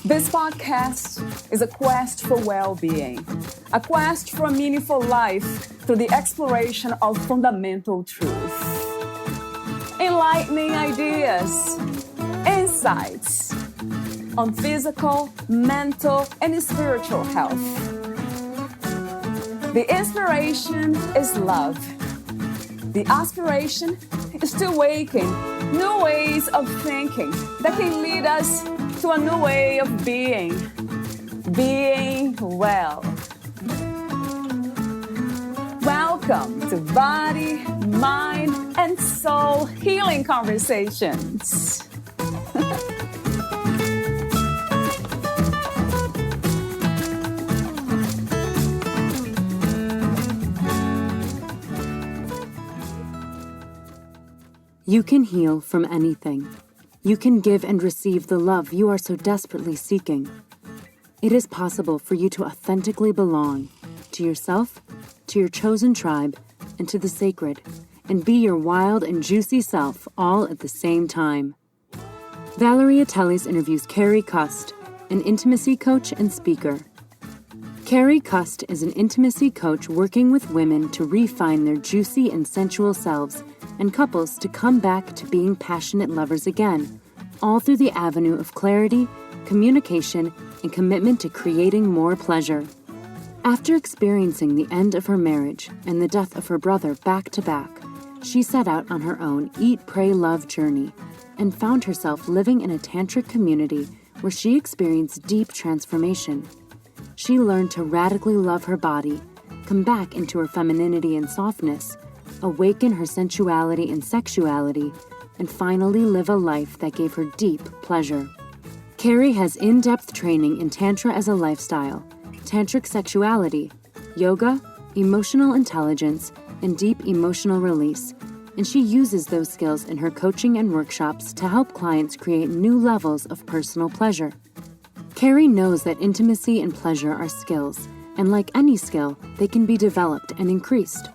This podcast is a quest for well-being, a quest for a meaningful life through the exploration of fundamental truth. Enlightening ideas, insights on physical, mental, and spiritual health. The inspiration is love. The aspiration is to awaken new ways of thinking that can lead us to a new way of being well. Welcome to Body, Mind, and Soul Healing Conversations. You can heal from anything. You can give and receive the love you are so desperately seeking. It is possible for you to authentically belong to yourself, to your chosen tribe, and to the sacred, and be your wild and juicy self all at the same time. Valeria Teles interviews Kerri Cust, an intimacy coach and speaker. Kerri Cust is an intimacy coach working with women to refine their juicy and sensual selves and couples to come back to being passionate lovers again, all through the avenue of clarity, communication, and commitment to creating more pleasure. After experiencing the end of her marriage and the death of her brother back to back, she set out on her own Eat, Pray, Love journey and found herself living in a tantric community where she experienced deep transformation. She learned to radically love her body, come back into her femininity and softness, awaken her sensuality and sexuality, and finally live a life that gave her deep pleasure. Carrie has in-depth training in Tantra as a lifestyle, Tantric Sexuality, yoga, emotional intelligence, and deep emotional release, and she uses those skills in her coaching and workshops to help clients create new levels of personal pleasure. Carrie knows that intimacy and pleasure are skills, and like any skill, they can be developed and increased.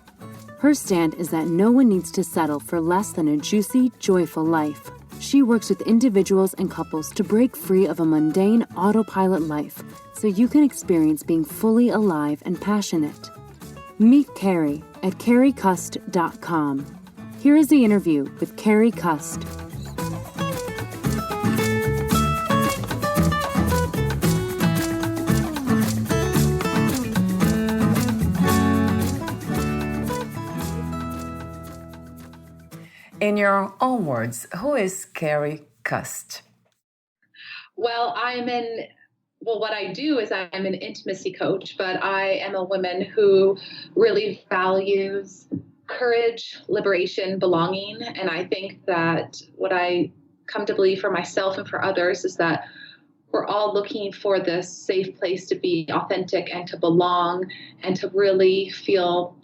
Her stand is that no one needs to settle for less than a juicy, joyful life. She works with individuals and couples to break free of a mundane autopilot life so you can experience being fully alive and passionate. Meet Carrie at kerricust.com. Here is the interview with Kerri Cust. In your own words, who is Kerri Cust? Well, what I do is I'm an intimacy coach, but I am a woman who really values courage, liberation, belonging. And I think that what I come to believe for myself and for others is that we're all looking for this safe place to be authentic and to belong and to really feel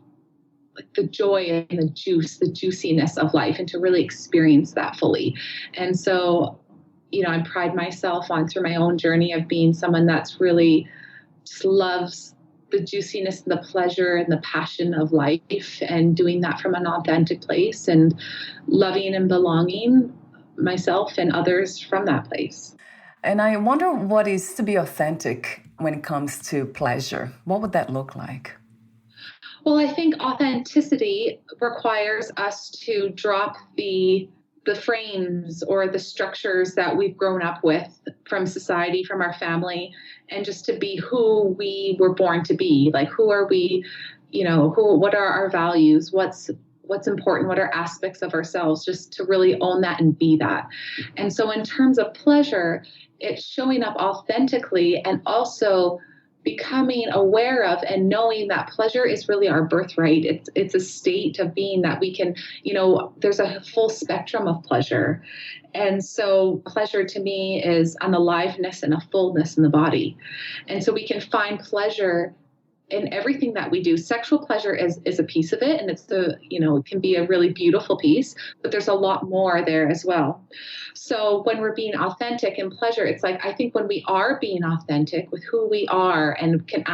like the joy and the juiciness of life, and to really experience that fully. And so, I pride myself on, through my own journey, of being someone that's really just loves the juiciness and the pleasure and the passion of life, and doing that from an authentic place, and loving and belonging myself and others from that place. And I wonder what is to be authentic when it comes to pleasure. What would that look like? Well, I think authenticity requires us to drop the frames or the structures that we've grown up with from society, from our family, and just to be who we were born to be. Like, who are we? What are our values? What's important? What are aspects of ourselves? Just to really own that and be that. And so in terms of pleasure, it's showing up authentically and also becoming aware of and knowing that pleasure is really our birthright. It's a state of being that we can, there's a full spectrum of pleasure. And so pleasure to me is an aliveness and a fullness in the body. And so we can find pleasure in everything that we do. Sexual pleasure is a piece of it, and it's it can be a really beautiful piece, but there's a lot more there as well. So when we're being authentic in pleasure, it's like, I think when we are being authentic with who we are and can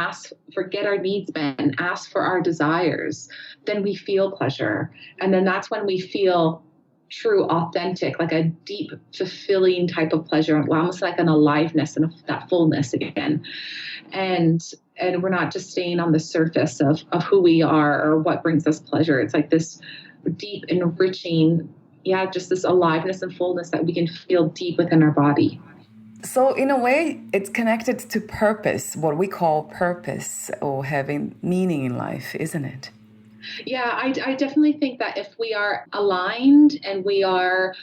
get our needs met and ask for our desires, then we feel pleasure. And then that's when we feel true, authentic, like a deep, fulfilling type of pleasure, almost like an aliveness and that fullness again. And we're not just staying on the surface of who we are or what brings us pleasure. It's like this deep, enriching, just this aliveness and fullness that we can feel deep within our body. So in a way, it's connected to purpose, what we call purpose or having meaning in life, isn't it? Yeah, I definitely think that if we are aligned and we are,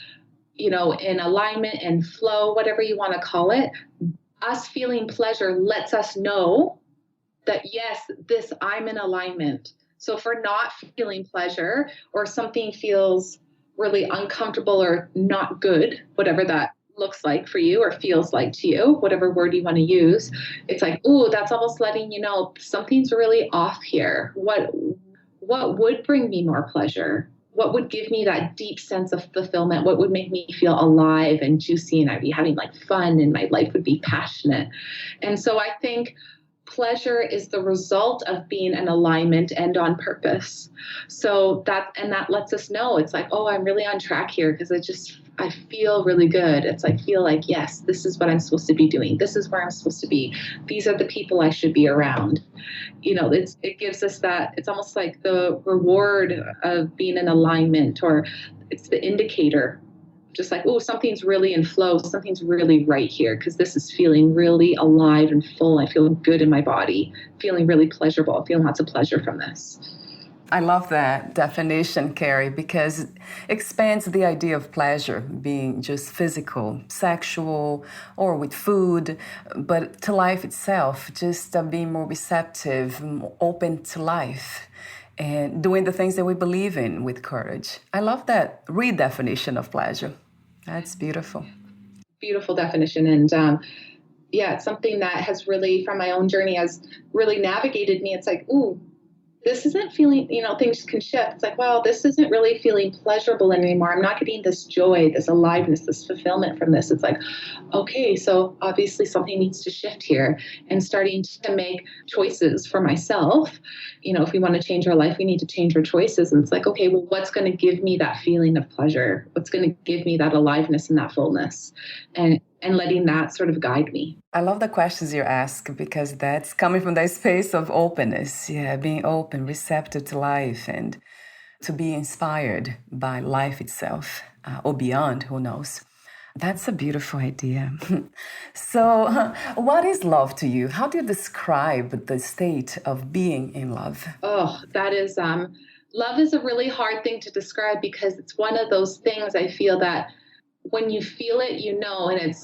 in alignment and flow, whatever you want to call it, us feeling pleasure lets us know that, yes, I'm in alignment. So if we're not feeling pleasure or something feels really uncomfortable or not good, whatever that looks like for you or feels like to you, whatever word you want to use, it's like, ooh, that's almost letting you know something's really off here. What would bring me more pleasure? What would give me that deep sense of fulfillment? What would make me feel alive and juicy, and I'd be having like fun and my life would be passionate? And so I think pleasure is the result of being in alignment and on purpose. So that lets us know, it's like, oh, I'm really on track here because I feel really good. It's like, feel like, yes, this is what I'm supposed to be doing. This is where I'm supposed to be. These are the people I should be around. It gives us that, it's almost like the reward of being in alignment, or it's the indicator. Just like, oh, something's really in flow. Something's really right here because this is feeling really alive and full. I feel good in my body, feeling really pleasurable, feeling lots of pleasure from this. I love that definition, Carrie, because it expands the idea of pleasure being just physical, sexual, or with food, but to life itself, just being more receptive, more open to life, and doing the things that we believe in with courage. I love that redefinition of pleasure. That's beautiful. Beautiful definition. And it's something that has really, from my own journey, has really navigated me. It's like, ooh, this isn't feeling, things can shift. It's like, well, this isn't really feeling pleasurable anymore. I'm not getting this joy, this aliveness, this fulfillment from this. It's like, okay, so obviously something needs to shift here, and starting to make choices for myself. If we want to change our life, we need to change our choices. And it's like, okay, well, what's going to give me that feeling of pleasure? What's going to give me that aliveness and that fullness? And letting that sort of guide me. I love the questions you ask because that's coming from that space of openness. Yeah, being open, receptive to life, and to be inspired by life itself or beyond, who knows. That's a beautiful idea. So what is love to you? How do you describe the state of being in love? Oh, that is, love is a really hard thing to describe because it's one of those things I feel that when you feel it, and it's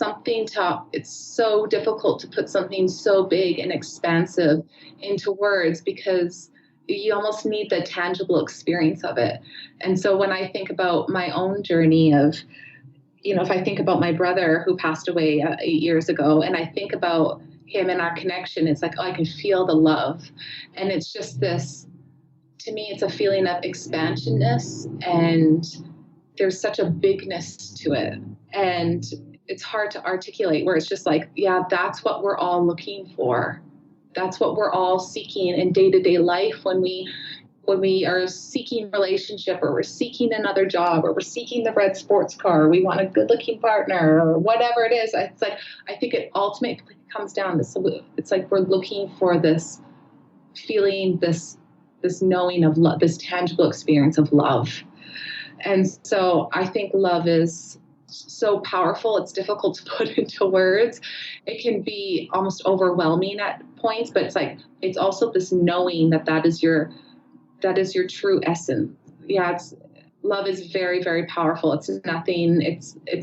so difficult to put something so big and expansive into words because you almost need the tangible experience of it. And so when I think about my own journey of, if I think about my brother who passed away 8 years ago, and I think about him and our connection, it's like, oh, I can feel the love. And it's just this, to me, it's a feeling of expansionness, and there's such a bigness to it, and it's hard to articulate, where it's just like, yeah, that's what we're all looking for. That's what we're all seeking in day-to-day life when we are seeking relationship, or we're seeking another job, or we're seeking the red sports car, or we want a good-looking partner, or whatever it is. It's like, I think it ultimately comes down to, it's like we're looking for this feeling, this knowing of love, this tangible experience of love. And so I think love is so powerful. It's difficult to put into words. It can be almost overwhelming at points, but it's also this knowing that is your true essence. Yeah, love is very, very powerful. It's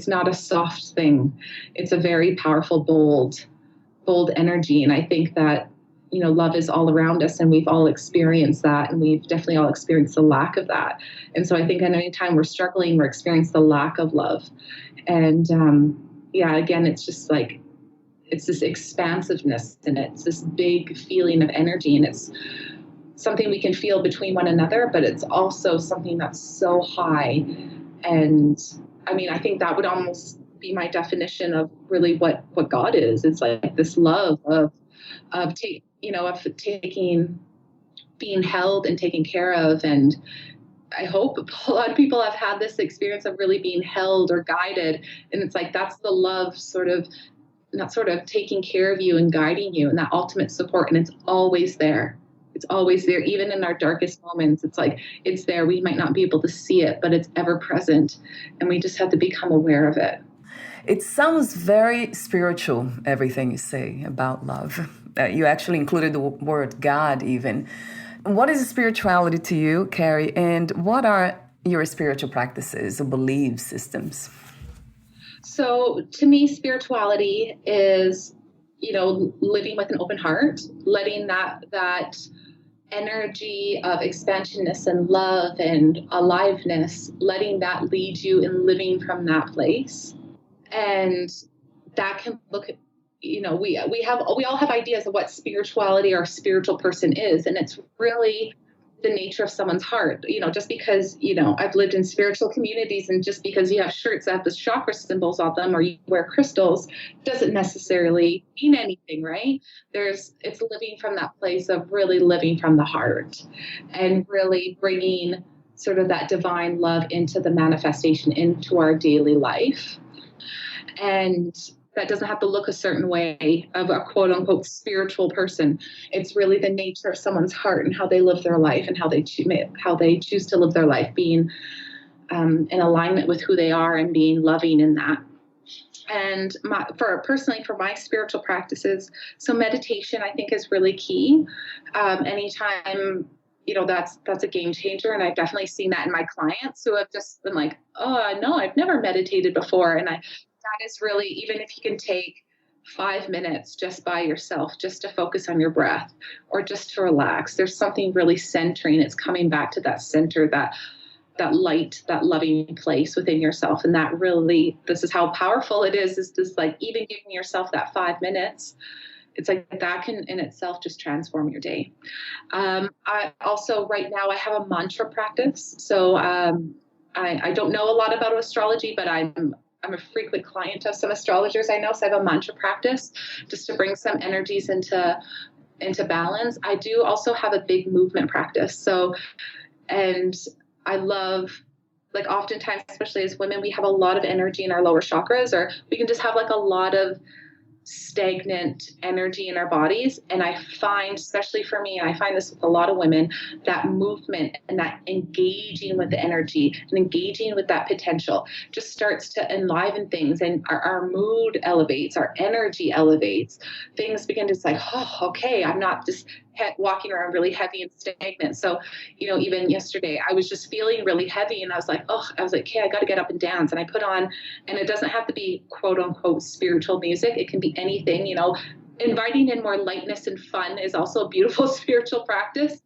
not a soft thing. It's a very powerful, bold energy. And I think that, love is all around us, and we've all experienced that, and we've definitely all experienced the lack of that. And so I think at any time we're struggling, we're experiencing the lack of love. And again, it's just like, it's this expansiveness, and it's this big feeling of energy, and it's something we can feel between one another, but it's also something that's so high. And I mean, I think that would almost be my definition of really what God is. It's like this love of taking, being held and taken care of. And I hope a lot of people have had this experience of really being held or guided. And it's like, that's the love not sort of taking care of you and guiding you, and that ultimate support. And it's always there. It's always there, even in our darkest moments. It's like, it's there. We might not be able to see it, but it's ever present. And we just have to become aware of it. It sounds very spiritual, everything you say about love. You actually included the word God even. What is spirituality to you, Carrie? And what are your spiritual practices or belief systems? So to me, spirituality is, living with an open heart, letting that energy of expansionness and love and aliveness, letting that lead you in living from that place. And that can look, we all have ideas of what spirituality or spiritual person is. And it's really the nature of someone's heart. Just because, I've lived in spiritual communities, and just because you have shirts that have the chakra symbols on them or you wear crystals doesn't necessarily mean anything, right? It's living from that place of really living from the heart and really bringing sort of that divine love into the manifestation, into our daily life. And that doesn't have to look a certain way of a quote unquote spiritual person. It's really the nature of someone's heart and how they live their life and how they choose to live their life, being in alignment with who they are and being loving in that. And for my spiritual practices, so meditation, I think, is really key. Anytime, that's a game changer. And I've definitely seen that in my clients who have just been like, oh, no, I've never meditated before. And that is really, even if you can take 5 minutes just by yourself, just to focus on your breath or just to relax, there's something really centering. It's coming back to that center, that light, that loving place within yourself. And that really, this is how powerful it is just like even giving yourself that 5 minutes. It's like that can in itself just transform your day. I also, right now, I have a mantra practice. So I don't know a lot about astrology, but I'm a frequent client of some astrologers I know, so I have a mantra practice just to bring some energies into balance. I do also have a big movement practice. So, and I love, like, oftentimes, especially as women, we have a lot of energy in our lower chakras, or we can just have like a lot of stagnant energy in our bodies. And I find, especially for me, and I find this with a lot of women, that movement and that engaging with the energy and engaging with that potential just starts to enliven things, and our mood elevates, our energy elevates. Things begin to say, oh, okay, I'm not just walking around really heavy and stagnant. So, even yesterday I was just feeling really heavy, and I was like, okay, I got to get up and dance. And I put on, and it doesn't have to be quote unquote spiritual music. It can be anything, inviting in more lightness and fun is also a beautiful spiritual practice.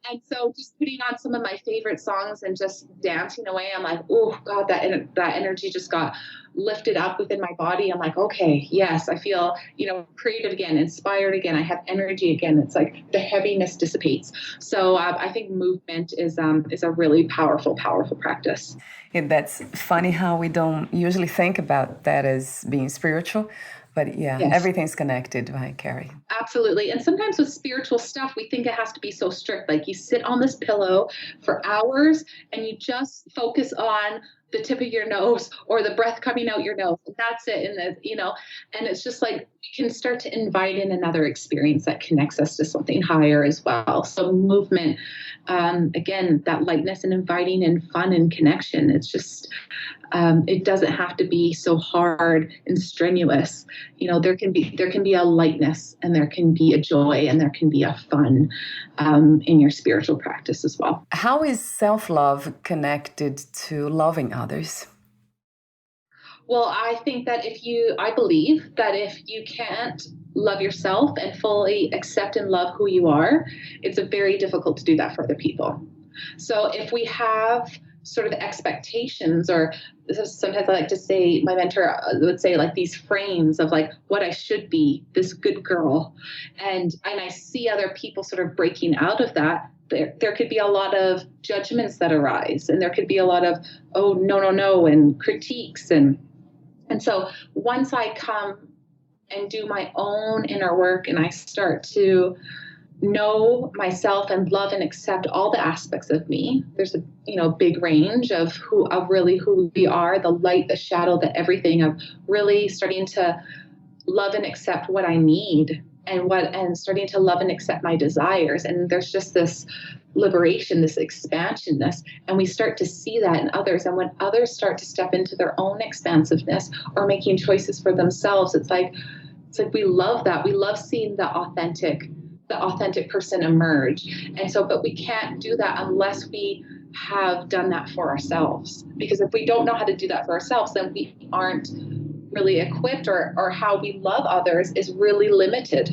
And so just putting on some of my favorite songs and just dancing away, I'm like, oh God, that energy just got lifted up within my body. I'm like, okay, yes, I feel, creative again, inspired again. I have energy again. It's like the heaviness dissipates. So I think movement is a really powerful, powerful practice. Yeah, that's funny how we don't usually think about that as being spiritual. But yes. Everything's connected, right, Carrie? Absolutely. And sometimes with spiritual stuff, we think it has to be so strict. Like you sit on this pillow for hours and you just focus on the tip of your nose or the breath coming out your nose. And that's it. And it's just like we can start to invite in another experience that connects us to something higher as well. So movement, again, that lightness and inviting and fun and connection. It's just, it doesn't have to be so hard and strenuous. There can be a lightness, and there can be a joy, and there can be a fun in your spiritual practice as well. How is self-love connected to loving others? Well, I think that I believe that if you can't love yourself and fully accept and love who you are, it's very difficult to do that for other people. So if we have sort of expectations, or sometimes I like to say, my mentor would say, like, these frames of like what I should be, this good girl. And I see other people sort of breaking out of that. There could be a lot of judgments that arise, and there could be a lot of, oh, no, and critiques. And so once I come and do my own inner work, and I start to know myself and love and accept all the aspects of me. There's a big range of who we are, the light, the shadow, the everything, of really starting to love and accept what I need, and starting to love and accept my desires. And there's just this liberation, this expansionness, and we start to see that in others. And when others start to step into their own expansiveness or making choices for themselves, it's like we love that. We love seeing the authentic person emerge. And so, but we can't do that unless we have done that for ourselves. Because if we don't know how to do that for ourselves, then we aren't really equipped, or how we love others is really limited.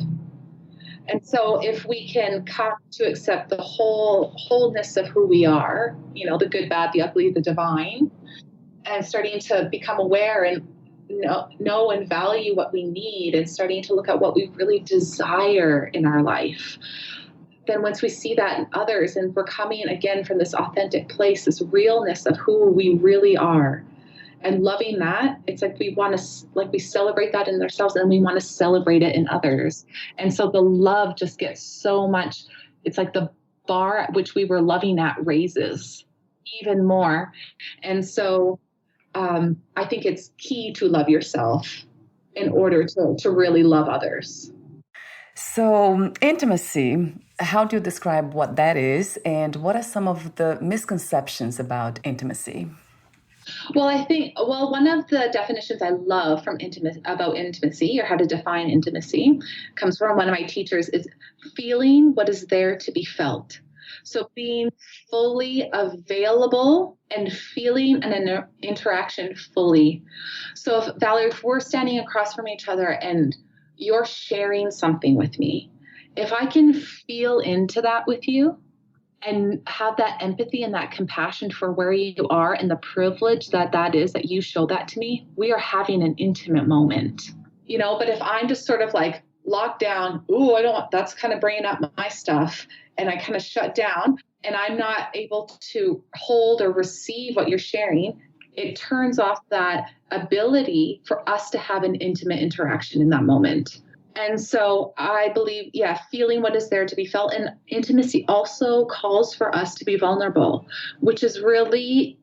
And so if we can come to accept the wholeness of who we are, the good, bad, the ugly, the divine, and starting to become aware and know and value what we need, and starting to look at what we really desire in our life. Then once we see that in others, and we're coming again from this authentic place, this realness of who we really are, and loving that, it's like we celebrate that in ourselves, and we want to celebrate it in others. And so the love just gets so much, it's like the bar at which we were loving at raises even more. And so I think it's key to love yourself in order to really love others. So intimacy, how do you describe what that is, and what are some of the misconceptions about intimacy? Well, I think, one of the definitions I love about intimacy, or how to define intimacy, comes from one of my teachers, is feeling what is there to be felt. So being fully available and feeling an interaction fully. So Valerie, if we're standing across from each other and you're sharing something with me, if I can feel into that with you and have that empathy and that compassion for where you are and the privilege that is that you show that to me, we are having an intimate moment. But if I'm just sort of like locked down, that's kind of bringing up my stuff, and I kind of shut down, and I'm not able to hold or receive what you're sharing, it turns off that ability for us to have an intimate interaction in that moment. And so I believe, feeling what is there to be felt. And intimacy also calls for us to be vulnerable, which is really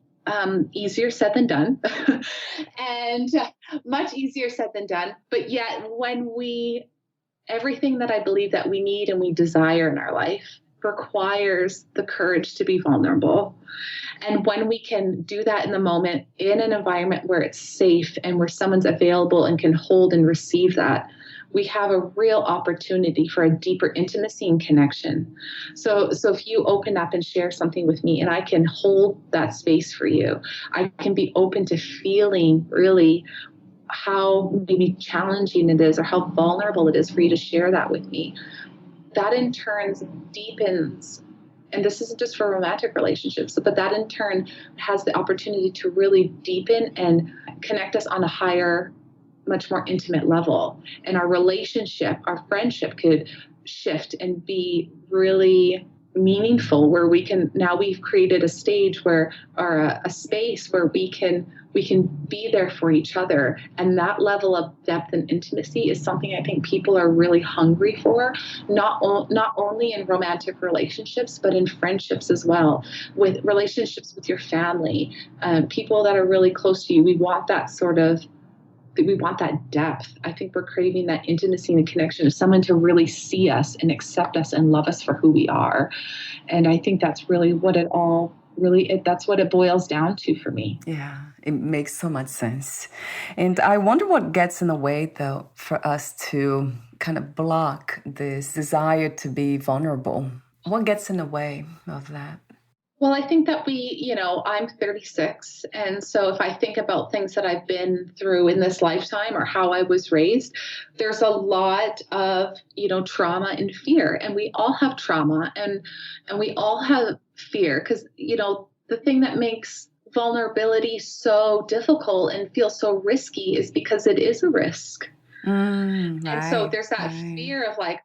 easier said than done, and much easier said than done. But yet everything that I believe that we need and we desire in our life requires the courage to be vulnerable. And when we can do that in the moment, in an environment where it's safe and where someone's available and can hold and receive that, we have a real opportunity for a deeper intimacy and connection. So if you open up and share something with me, and I can hold that space for you, I can be open to feeling really how maybe challenging it is, or how vulnerable it is for you to share that with me. That in turn deepens, and this isn't just for romantic relationships, but that in turn has the opportunity to really deepen and connect us on a higher, much more intimate level. And our relationship, our friendship could shift and be really meaningful, where we've created a stage where, or a space where we can be there for each other. And that level of depth and intimacy is something I think people are really hungry for, not only in romantic relationships, but in friendships as well, with relationships with your family, people that are really close to you. We want that depth. I think we're craving that intimacy and connection of someone to really see us and accept us and love us for who we are. And I think that's really what that's what it boils down to for me. Yeah, it makes so much sense. And I wonder what gets in the way, though, for us to kind of block this desire to be vulnerable. What gets in the way of that? Well, I think that I'm 36. And so if I think about things that I've been through in this lifetime, or how I was raised, there's a lot of, trauma and fear. And we all have trauma, and we all have fear, because, the thing that makes vulnerability so difficult and feel so risky is because it is a risk. And so there's that fear of like,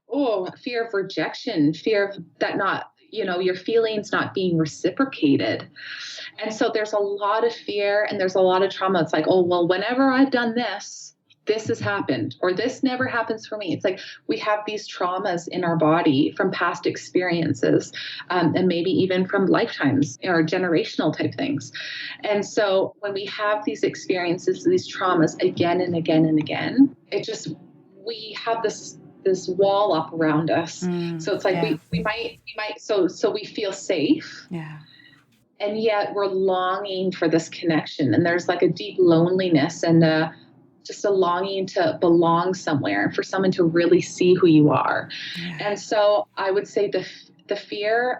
fear of rejection, fear of that not, your feelings not being reciprocated. And so there's a lot of fear and there's a lot of trauma. It's like, oh, well, whenever I've done this has happened, or this never happens for me. It's like we have these traumas in our body from past experiences, and maybe even from lifetimes or generational type things. And so when we have these experiences, these traumas again and again and again, we have this wall up around us. So it's like we might so we feel safe. Yeah. And yet we're longing for this connection, and there's like a deep loneliness and just a longing to belong somewhere, for someone to really see who you are. Yeah. And so I would say the fear,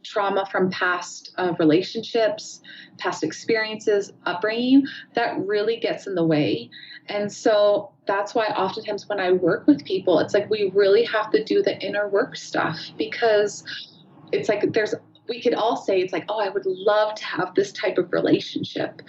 trauma from past relationships, past experiences, upbringing, that really gets in the way. And so that's why oftentimes when I work with people, it's like we really have to do the inner work stuff, because it's like we could all say, it's like, oh, I would love to have this type of relationship.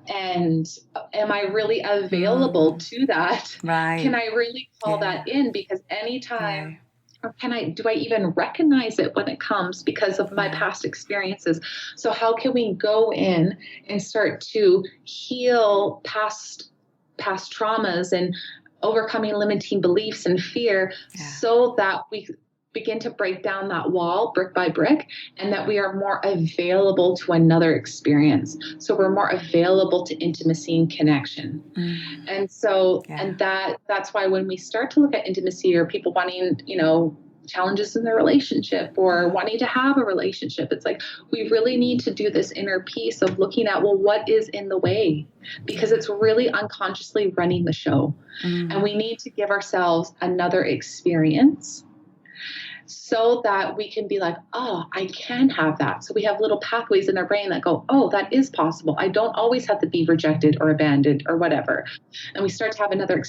And am I really available to that? Right. Can I really call that in? Because anytime, or do I even recognize it when it comes because of my past experiences? So how can we go in and start to heal past traumas and overcoming limiting beliefs and fear, so that we begin to break down that wall brick by brick, and that we are more available to another experience. So we're more available to intimacy and connection. And so, and that's why when we start to look at intimacy, or people wanting, challenges in their relationship or wanting to have a relationship, it's like, we really need to do this inner piece of looking at, well, what is in the way? Because it's really unconsciously running the show. And we need to give ourselves another experience, so that we can be like, oh, I can have that. So we have little pathways in our brain that go, oh, that is possible. I don't always have to be rejected or abandoned or whatever. And we start to have another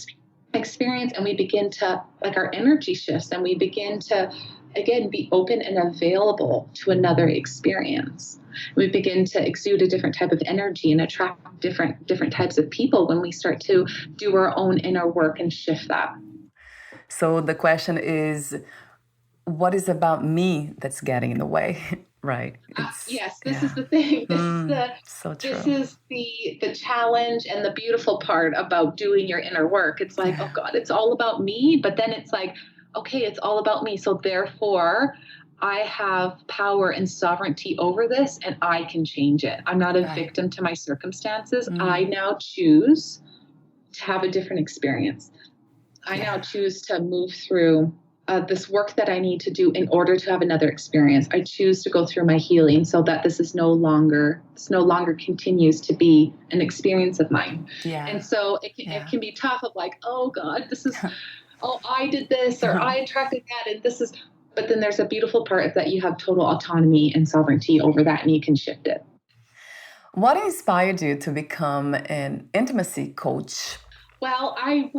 experience, and we begin to, like, our energy shifts, and we begin to, again, be open and available to another experience. We begin to exude a different type of energy and attract different types of people when we start to do our own inner work and shift that. So the question is, what is about me that's getting in the way? Right. Yes, this is the thing. This is the challenge and the beautiful part about doing your inner work. It's like, oh God, it's all about me. But then it's like, okay, it's all about me. So therefore, I have power and sovereignty over this, and I can change it. I'm not a victim to my circumstances. I now choose to have a different experience. I now choose to move through this work that I need to do in order to have another experience. I choose to go through my healing so that this no longer continues to be an experience of mine. Yeah. And so it can be tough of like, oh God, this is, oh, I did this, or I attracted that, and this is, but then there's a beautiful part of that you have total autonomy and sovereignty over that, and you can shift it. What inspired you to become an intimacy coach? Well, I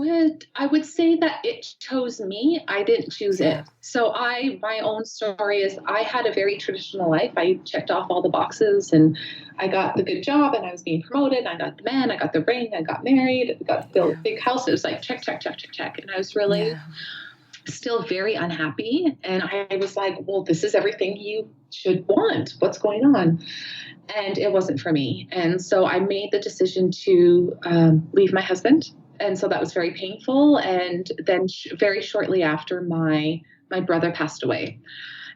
would say that it chose me. I didn't choose it. So my own story is, I had a very traditional life. I checked off all the boxes, and I got the good job, and I was being promoted. I got the man, I got the ring, I got married, I got the big house. It was like check, check, check, check, check. And I was really still very unhappy. And I was like, well, this is everything you should want. What's going on? And it wasn't for me. And so I made the decision to leave my husband. And so that was very painful. And then very shortly after, my brother passed away.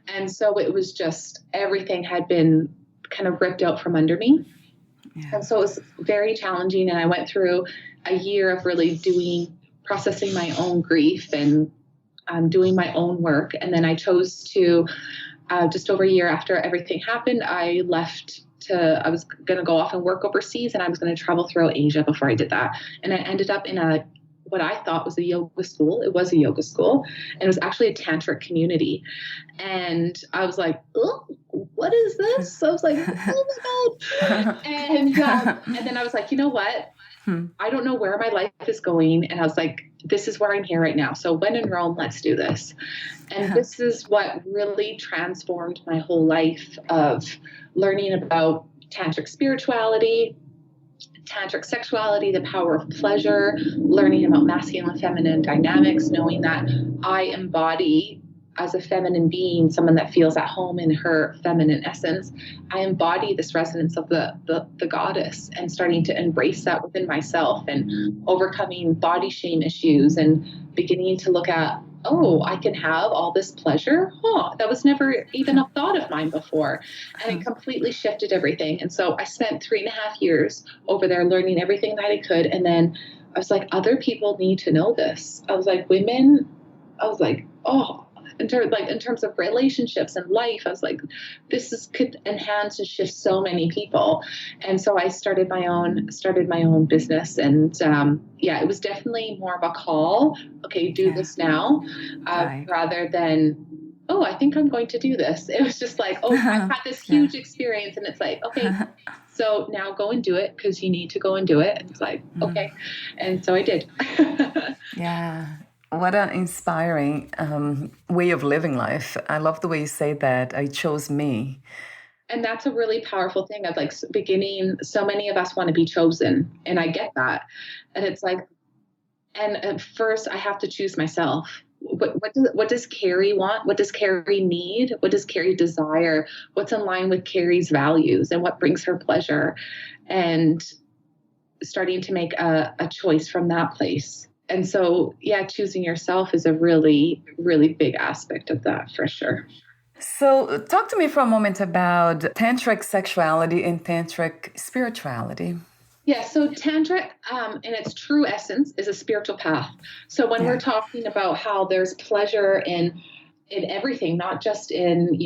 And so it was just, everything had been kind of ripped out from under me. Yeah. And so it was very challenging. And I went through a year of really processing my own grief and doing my own work. And then I chose to, just over a year after everything happened, I was going to go off and work overseas, and I was going to travel throughout Asia before I did that. And I ended up in what I thought was a yoga school. It was a yoga school, and it was actually a tantric community. And I was like, oh, what is this? So I was like, oh my God. And then I was like, you know what? I don't know where my life is going. And I was like, this is where I'm here right now. So when in Rome, let's do this. And this is what really transformed my whole life of learning about Tantric spirituality, Tantric sexuality, the power of pleasure, learning about masculine and feminine dynamics, knowing that I embody as a feminine being, someone that feels at home in her feminine essence. I embody this resonance of the goddess, and starting to embrace that within myself, and overcoming body shame issues, and beginning to look at, oh, I can have all this pleasure. That was never even a thought of mine before. And it completely shifted everything. And so I spent 3.5 years over there learning everything that I could. And then I was like, other people need to know this. I was like, in terms of relationships and life, I was like, could enhance and shift so many people. And so I started my own business. And it was definitely more of a call. Okay, do this now, rather than, oh, I think I'm going to do this. It was just like, oh, I've had this huge experience, and it's like, okay, so now go and do it, because you need to go and do it. And it's like, okay. And so I did. Yeah. What an inspiring way of living life. I love the way you say that. I chose me. And that's a really powerful thing of like beginning. So many of us want to be chosen, and I get that. And it's like, and at first I have to choose myself. What does Carrie want? What does Carrie need? What does Carrie desire? What's in line with Carrie's values, and what brings her pleasure? And starting to make a choice from that place. And so, choosing yourself is a really, really big aspect of that, for sure. So talk to me for a moment about Tantric sexuality and Tantric spirituality. Yeah, so Tantra, in its true essence, is a spiritual path. So when we're talking about how there's pleasure in everything, not just in,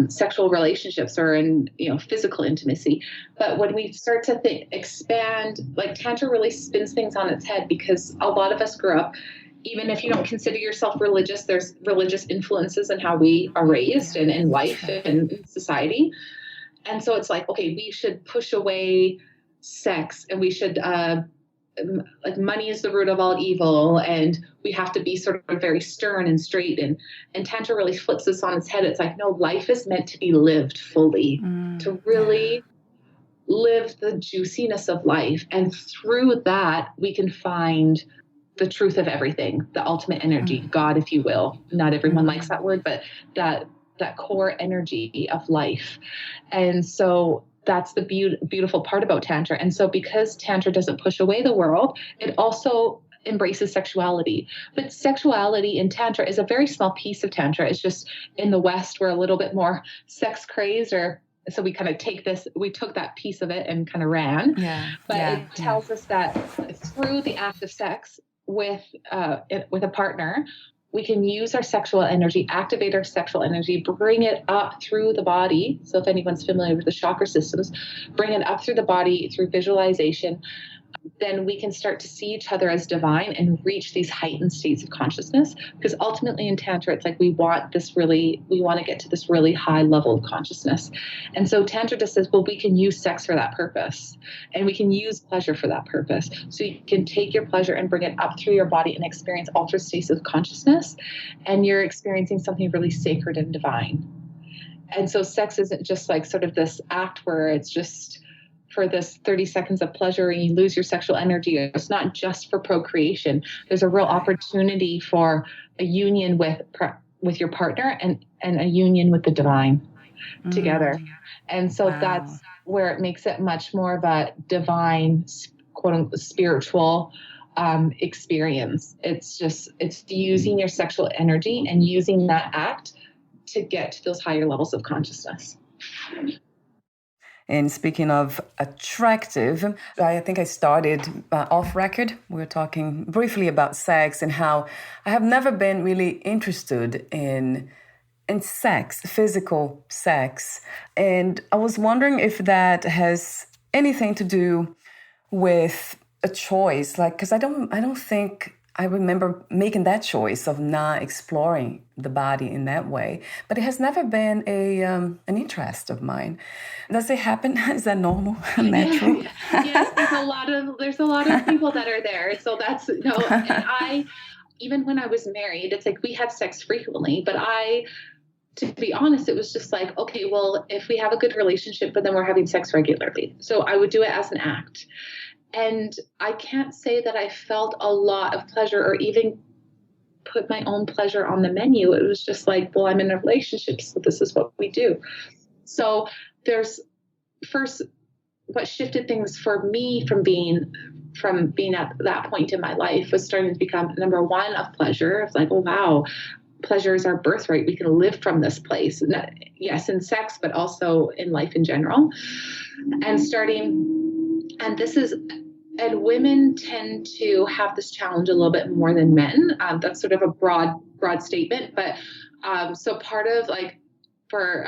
sexual relationships or in, physical intimacy, but when we start to expand, like Tantra really spins things on its head, because a lot of us grew up, even if you don't consider yourself religious, there's religious influences in how we are raised and in life and in society. And so it's like, okay, we should push away sex, and we should, like, money is the root of all evil, and we have to be sort of very stern and straight, and Tantra really flips this on its head. It's like, no, life is meant to be lived fully, to really live the juiciness of life, and through that we can find the truth of everything, the ultimate energy, God, if you will. Not everyone likes that word, but that core energy of life. And so that's the beautiful part about Tantra. And so because Tantra doesn't push away the world, it also embraces sexuality. But sexuality in Tantra is a very small piece of Tantra. It's just in the West, we're a little bit more sex crazed, so we kind of took that piece of it and kind of ran. It tells us that through the act of sex with a partner, we can use our sexual energy, activate our sexual energy, bring it up through the body. So if anyone's familiar with the chakra systems, bring it up through the body through visualization. Then we can start to see each other as divine and reach these heightened states of consciousness. Because ultimately in Tantra, it's like we want to get to this really high level of consciousness. And so Tantra just says, well, we can use sex for that purpose, and we can use pleasure for that purpose. So you can take your pleasure and bring it up through your body and experience altered states of consciousness, and you're experiencing something really sacred and divine. And so sex isn't just like sort of this act where it's just for this 30 seconds of pleasure and you lose your sexual energy. It's not just for procreation. There's a real opportunity for a union with your partner and a union with the divine together. And so that's where it makes it much more of a divine, quote unquote, spiritual experience. It's using your sexual energy and using that act to get to those higher levels of consciousness. And speaking of attractive, I think I started off record. We were talking briefly about sex and how I have never been really interested in sex, physical sex. And I was wondering if that has anything to do with a choice, like, because I don't think I remember making that choice of not exploring the body in that way, but it has never been an interest of mine. Does it happen? Is that normal, natural? Yes, there's a lot of people that are there. So that's no, and even when I was married, it's like we had sex frequently, but to be honest, it was just like, okay, well, if we have a good relationship, but then we're having sex regularly. So I would do it as an act. And I can't say that I felt a lot of pleasure or even put my own pleasure on the menu. It was just like, well, I'm in a relationship, so this is what we do. So there's first, what shifted things for me from being at that point in my life was starting to become number one of pleasure. It's like, oh, wow, pleasure is our birthright. We can live from this place. Yes, in sex, but also in life in general. And women tend to have this challenge a little bit more than men. That's sort of a broad statement. But so part of for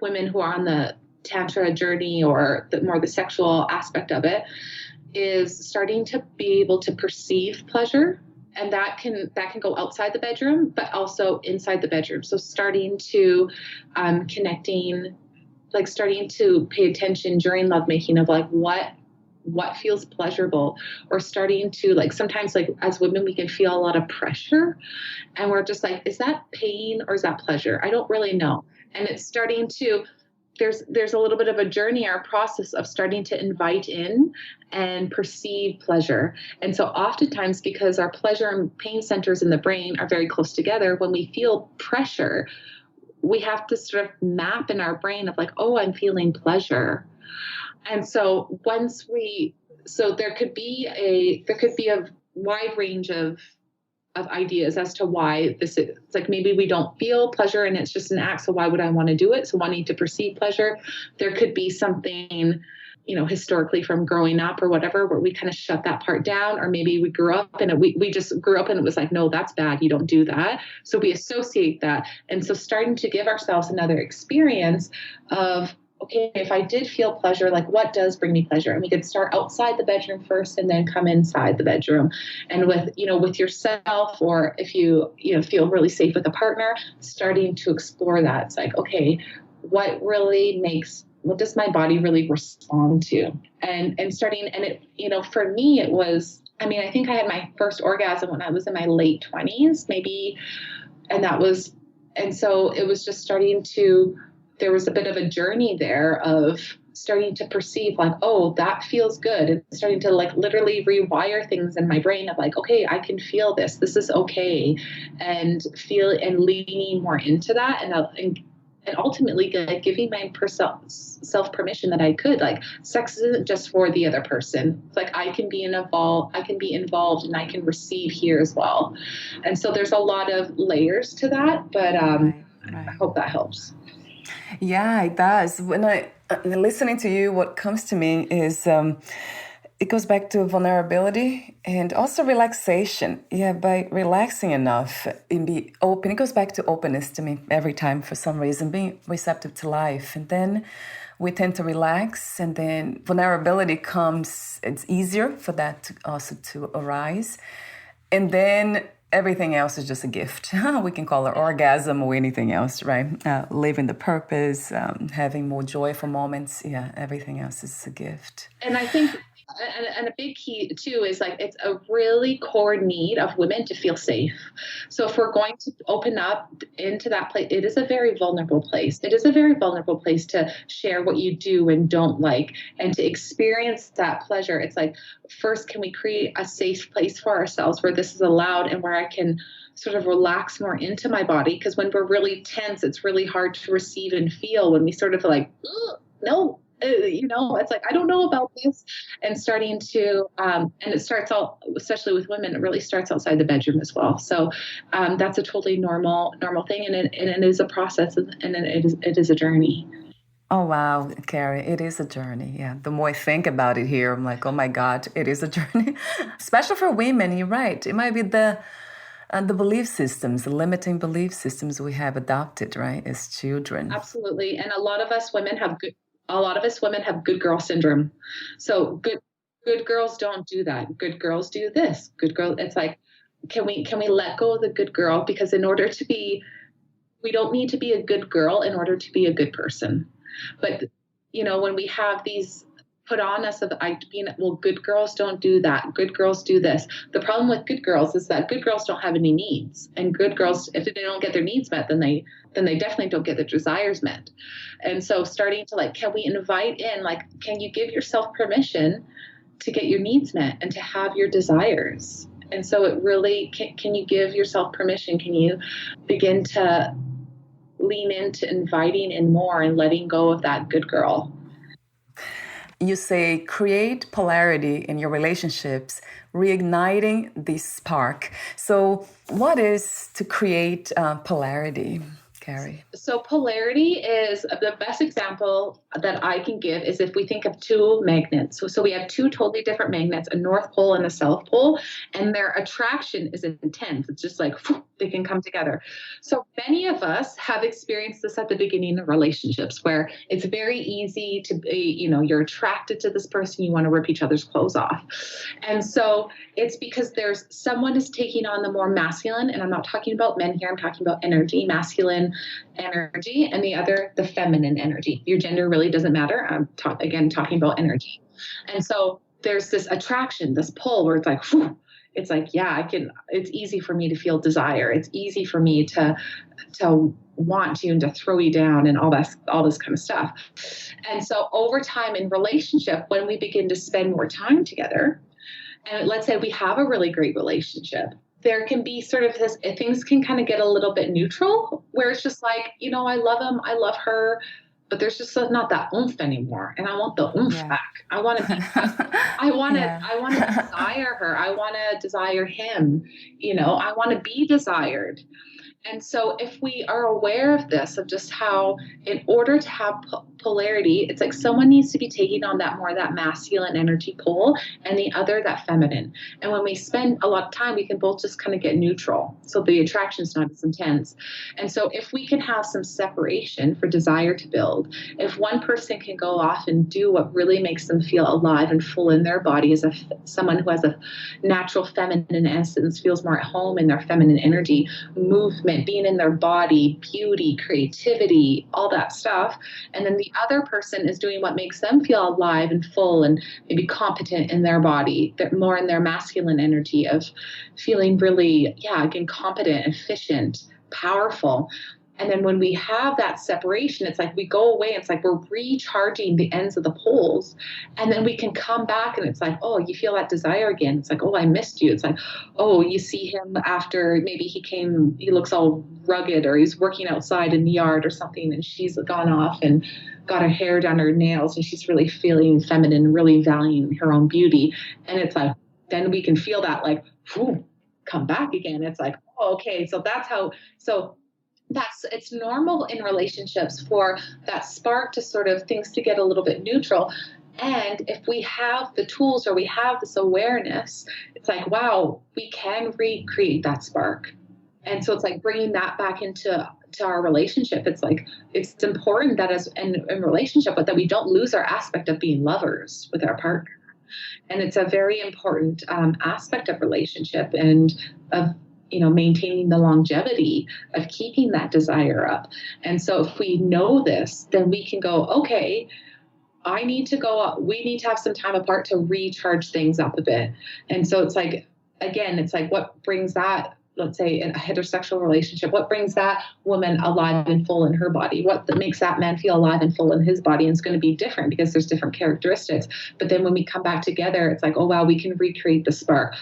women who are on the Tantra journey or the sexual aspect of it is starting to be able to perceive pleasure. And that can go outside the bedroom, but also inside the bedroom. So starting to starting to pay attention during lovemaking of what feels pleasurable, or starting to sometimes as women, we can feel a lot of pressure and we're just like, is that pain or is that pleasure? I don't really know. And it's starting to, there's a little bit of a journey or a process of starting to invite in and perceive pleasure. And so oftentimes, because our pleasure and pain centers in the brain are very close together, when we feel pressure, we have to sort of map in our brain of oh, I'm feeling pleasure. And so there could be a wide range of ideas as to why this is maybe we don't feel pleasure and it's just an act. So why would I want to do it? So wanting to perceive pleasure, there could be something, historically from growing up or whatever, where we kind of shut that part down, or maybe we grew up and we just grew up and it was like, no, that's bad. You don't do that. So we associate that. And so starting to give ourselves another experience of, okay, if I did feel pleasure, what does bring me pleasure? And we could start outside the bedroom first and then come inside the bedroom. And with yourself, or if you feel really safe with a partner, starting to explore that. It's like, okay, what does my body really respond to? And starting, and it, for me, it was, I think I had my first orgasm when I was in my late 20s, maybe. And so it was just there was a bit of a journey there of starting to perceive oh, that feels good. And starting to literally rewire things in my brain of okay, I can feel this. This is okay. And leaning more into that. And ultimately giving my self permission that I could, sex isn't just for the other person. It's I can be involved and I can receive here as well. And so there's a lot of layers to that, but right. I hope that helps. Yeah, it does. When listening to you, what comes to me is it goes back to vulnerability and also relaxation. Yeah, by relaxing enough and be open, it goes back to openness to me every time for some reason, being receptive to life. And then we tend to relax, and then vulnerability comes, it's easier for that to arise. And then everything else is just a gift. We can call it orgasm or anything else, right? Living the purpose, having more joyful moments. Yeah, everything else is a gift. And I think, and a big key too is it's a really core need of women to feel safe. So if we're going to open up into that place, it is a very vulnerable place. It is a very vulnerable place to share what you do and don't like, and to experience that pleasure. It's first, can we create a safe place for ourselves where this is allowed and where I can sort of relax more into my body? Because when we're really tense, it's really hard to receive and feel when we sort of no. It's I don't know about this, and starting to, and it starts all, especially with women, it really starts outside the bedroom as well. So that's a totally normal thing, and it is a process, and it is a journey. Oh, wow, Carrie, it is a journey. Yeah, the more I think about it here, I'm like, oh my God, it is a journey. Especially for women, you're right. It might be the belief systems, the limiting belief systems we have adopted, right, as children. Absolutely, and a lot of us women have good girl syndrome. So good girls don't do that. Good girls do this. Good girl. It's can we let go of the good girl? Because we don't need to be a good girl in order to be a good person. But, when we have these put on us of, well, good girls don't do that. Good girls do this. The problem with good girls is that good girls don't have any needs. And good girls, if they don't get their needs met, then they definitely don't get their desires met. And so starting to can we invite in, can you give yourself permission to get your needs met and to have your desires? And so it really, can you give yourself permission? Can you begin to lean into inviting in more and letting go of that good girl? You say create polarity in your relationships, reigniting the spark. So what is to create polarity, Carrie? So polarity is the best example that I can give is if we think of two magnets. So we have two totally different magnets, a north pole and a south pole, and their attraction is intense. It's just they can come together. So many of us have experienced this at the beginning of relationships where it's very easy to be, you're attracted to this person, you want to rip each other's clothes off. And so it's because there's someone is taking on the more masculine, and I'm not talking about men here, I'm talking about energy, masculine energy, and the other, the feminine energy. Your gender really doesn't matter. I'm talking about energy. And so there's this attraction, this pull where it's it's it's easy for me to feel desire. It's easy for me to want you and to throw you down and all this kind of stuff. And so over time in relationship, when we begin to spend more time together, and let's say we have a really great relationship, there can be sort of this, things can kind of get a little bit neutral where it's just I love him, I love her, but there's just not that oomph anymore. And I want the oomph back. I want to be, I want to desire her. I want to desire him. I want to be desired. And so if we are aware of this, of just how in order to have polarity, it's someone needs to be taking on that masculine energy pole and the other that feminine. And when we spend a lot of time, we can both just kind of get neutral. So the attraction is not as intense. And so if we can have some separation for desire to build, if one person can go off and do what really makes them feel alive and full in their body as someone who has a natural feminine essence, feels more at home in their feminine energy, movement, being in their body, beauty, creativity, all that stuff. And then the other person is doing what makes them feel alive and full and maybe competent in their body. They're more in their masculine energy of feeling really, again, competent, efficient, powerful. And then when we have that separation, it's we go away. It's we're recharging the ends of the poles. And then we can come back and it's oh, you feel that desire again. It's oh, I missed you. It's oh, you see him after maybe he looks all rugged or he's working outside in the yard or something. And she's gone off and got her hair done, her nails, and she's really feeling feminine, really valuing her own beauty. And it's then we can feel that whew, come back again. It's oh, okay. So it's normal in relationships for that spark to sort of things to get a little bit neutral. And if we have the tools or we have this awareness, it's wow, we can recreate that spark. And so it's bringing that back into our relationship. It's important that as in relationship, but that we don't lose our aspect of being lovers with our partner. And it's a very important aspect of relationship and of maintaining the longevity of keeping that desire up. And so if we know this, then we can go, okay, we need to have some time apart to recharge things up a bit. And so it's again, it's what brings that, let's say in a heterosexual relationship, what brings that woman alive and full in her body? What makes that man feel alive and full in his body? And it's going to be different because there's different characteristics. But then when we come back together, it's oh, wow, we can recreate the spark.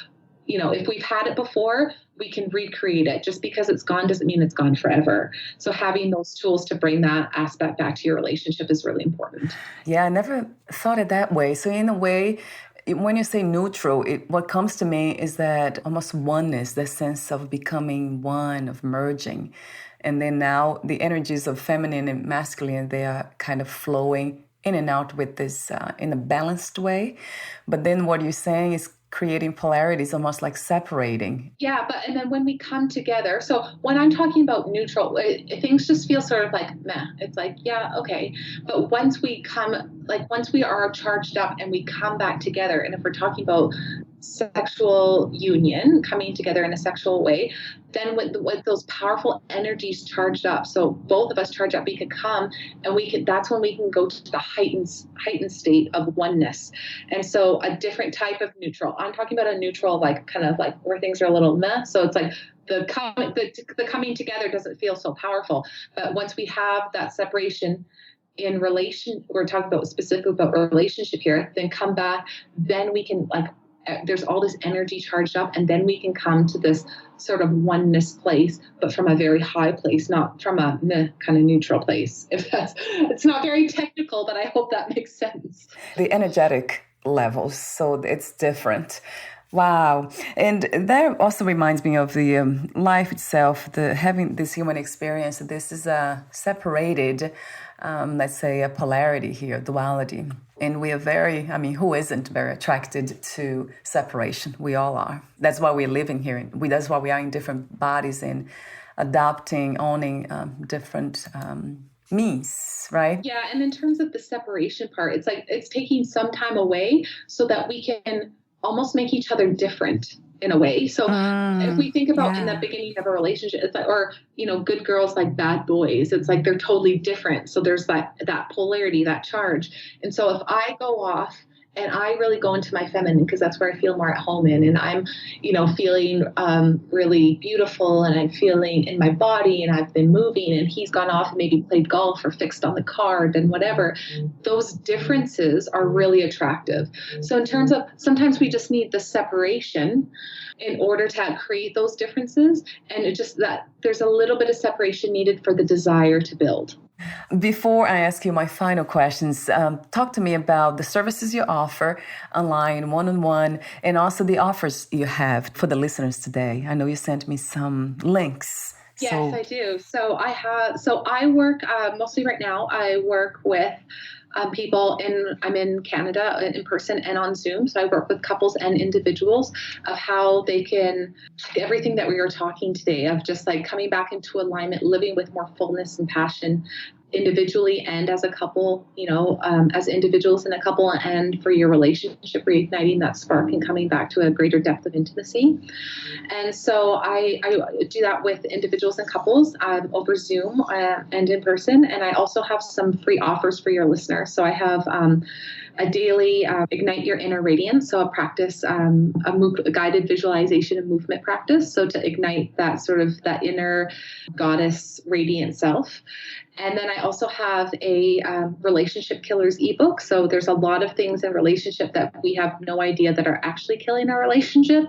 If we've had it before, we can recreate it. Just because it's gone doesn't mean it's gone forever. So having those tools to bring that aspect back to your relationship is really important. Yeah, I never thought it that way. So in a way, when you say neutral, what comes to me is that almost oneness, the sense of becoming one, of merging. And then now the energies of feminine and masculine, they are kind of flowing in and out with this in a balanced way. But then what you're saying is creating polarity is almost like separating. Yeah, and then when we come together, so when I'm talking about neutral, things just feel sort of meh. It's yeah, okay. But once we are charged up and we come back together, and if we're talking about sexual union, coming together in a sexual way, then with those powerful energies charged up, so both of us charge up, we could come and that's when we can go to the heightened state of oneness. And so a different type of neutral, I'm talking about a neutral, like kind of like where things are a little meh. So it's like the coming together doesn't feel so powerful. But once we have that separation in relation, we're talking about specifically about relationship here, then come back, then we can there's all this energy charged up, and then we can come to this sort of oneness place, but from a very high place, not from a kind of neutral place. It's not very technical, but I hope that makes sense. The energetic levels, so it's different. Wow. And that also reminds me of the life itself, having this human experience. This is a separated, let's say, a polarity here, duality. And we are who isn't very attracted to separation? We all are. That's why we're living here. That's why we are in different bodies and adopting, owning different means, right? Yeah. And in terms of the separation part, it's like it's taking some time away so that we can almost make each other different in a way. So if we think about in the beginning of a relationship, it's like, or, good girls like bad boys, it's like they're totally different. So there's that polarity, that charge. And so if I go off and I really go into my feminine, because that's where I feel more at home in, and I'm, feeling really beautiful, and I'm feeling in my body, and I've been moving, and he's gone off and maybe played golf or fixed on the card and whatever. Those differences are really attractive. So in terms of, sometimes we just need the separation in order to create those differences. And it just that there's a little bit of separation needed for the desire to build. Before I ask you my final questions, talk to me about the services you offer online, one-on-one, and also the offers you have for the listeners today. I know you sent me some links. Yes, I do. So I work mostly right now. I work with people I'm in Canada in person and on Zoom. So I work with couples and individuals of how they can, everything that we were talking today, of just like coming back into alignment, living with more fullness and passion, individually and as a couple, as individuals in a couple, and for your relationship, reigniting that spark and coming back to a greater depth of intimacy. And so I do that with individuals and couples over Zoom and in person. And I also have some free offers for your listeners. So I have a daily Ignite Your Inner Radiance. So a practice, a guided visualization and movement practice. So to ignite that sort of that inner goddess radiant self. And then I also have a relationship killers ebook. So there's a lot of things in relationship that we have no idea that are actually killing our relationship.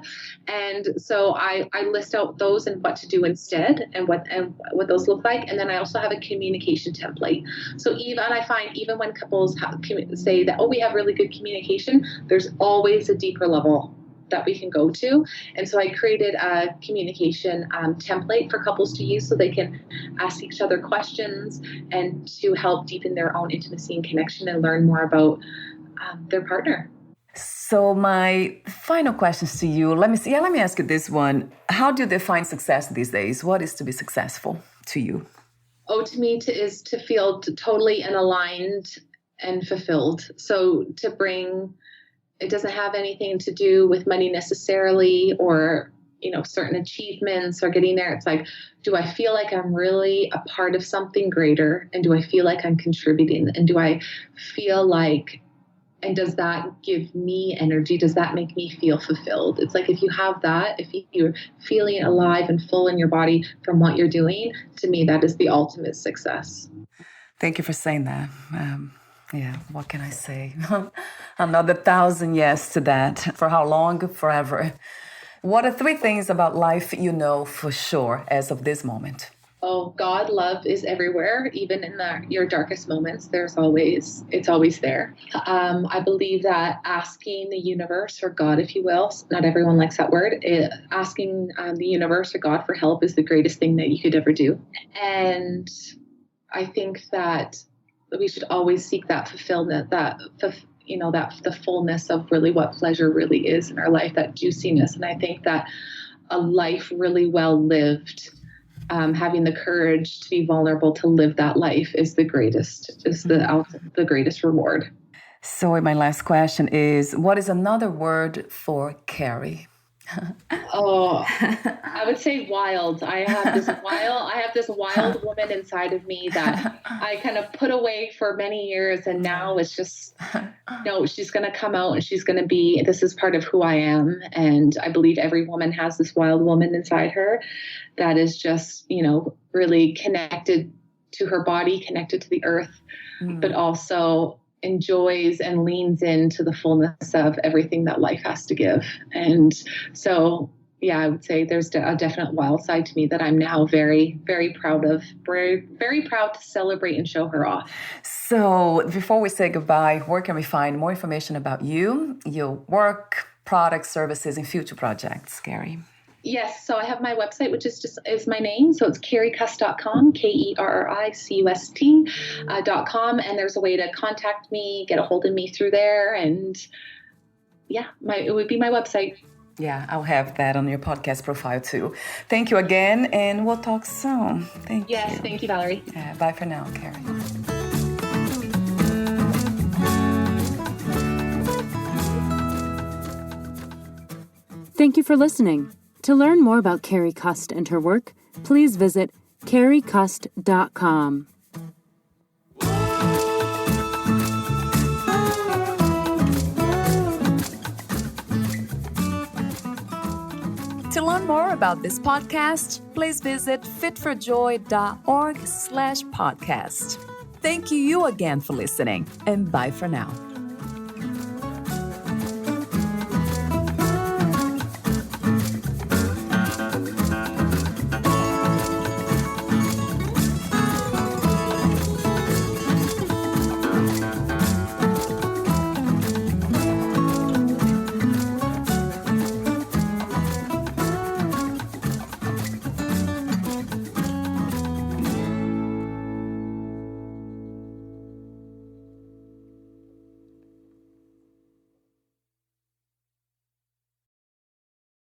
And so I list out those and what to do instead and what those look like. And then I also have a communication template. So I find even when couples say that, we have really good communication, there's always a deeper level that we can go to. And so I created a communication template for couples to use so they can ask each other questions and to help deepen their own intimacy and connection and learn more about their partner. So my final questions to you, let me ask you this one. How do you define success these days? What is to be successful to you? To me is to feel totally aligned and fulfilled. So it doesn't have anything to do with money necessarily or, certain achievements or getting there. It's like, do I feel like I'm really a part of something greater? And do I feel like I'm contributing? And do I feel like, and does that give me energy? Does that make me feel fulfilled? It's like, if you have that, if you're feeling alive and full in your body from what you're doing, to me, that is the ultimate success. Thank you for saying that. What can I say? Another 1,000 yes to that. For how long? Forever. What are 3 things about life you know for sure as of this moment? God, love is everywhere, even in your darkest moments. It's always there. I believe that asking the universe or God, if you will, not everyone likes that word, asking the universe or God for help is the greatest thing that you could ever do. And I think that we should always seek that fulfillment, the fullness of really what pleasure really is in our life, that juiciness. And I think that a life really well lived, having the courage to be vulnerable, to live that life is the greatest reward. So my last question is, what is another word for Carrie? Oh, I would say wild. I have this wild woman inside of me that I kind of put away for many years, and now it's just, no, she's going to come out and she's going to be, this is part of who I am. And I believe every woman has this wild woman inside her that is just, really connected to her body, connected to the earth, but also enjoys and leans into the fullness of everything that life has to give. And so, yeah, I would say there's a definite wild side to me that I'm now very, very proud of, very, very proud to celebrate and show her off. So before we say goodbye, where can we find more information about you, your work, products, services, and future projects, Carrie? Yes, so I have my website, which is my name. So it's kerricust.com, KERRICUST.com. And there's a way to contact me, get a hold of me through there. And yeah, it would be my website. Yeah, I'll have that on your podcast profile too. Thank you again, and we'll talk soon. Thank you. Yes, thank you, Valerie. Bye for now, Carrie. Thank you for listening. To learn more about Kerri Cust and her work, please visit KerriCust.com. To learn more about this podcast, please visit fitforjoy.org/podcast. Thank you again for listening, and bye for now.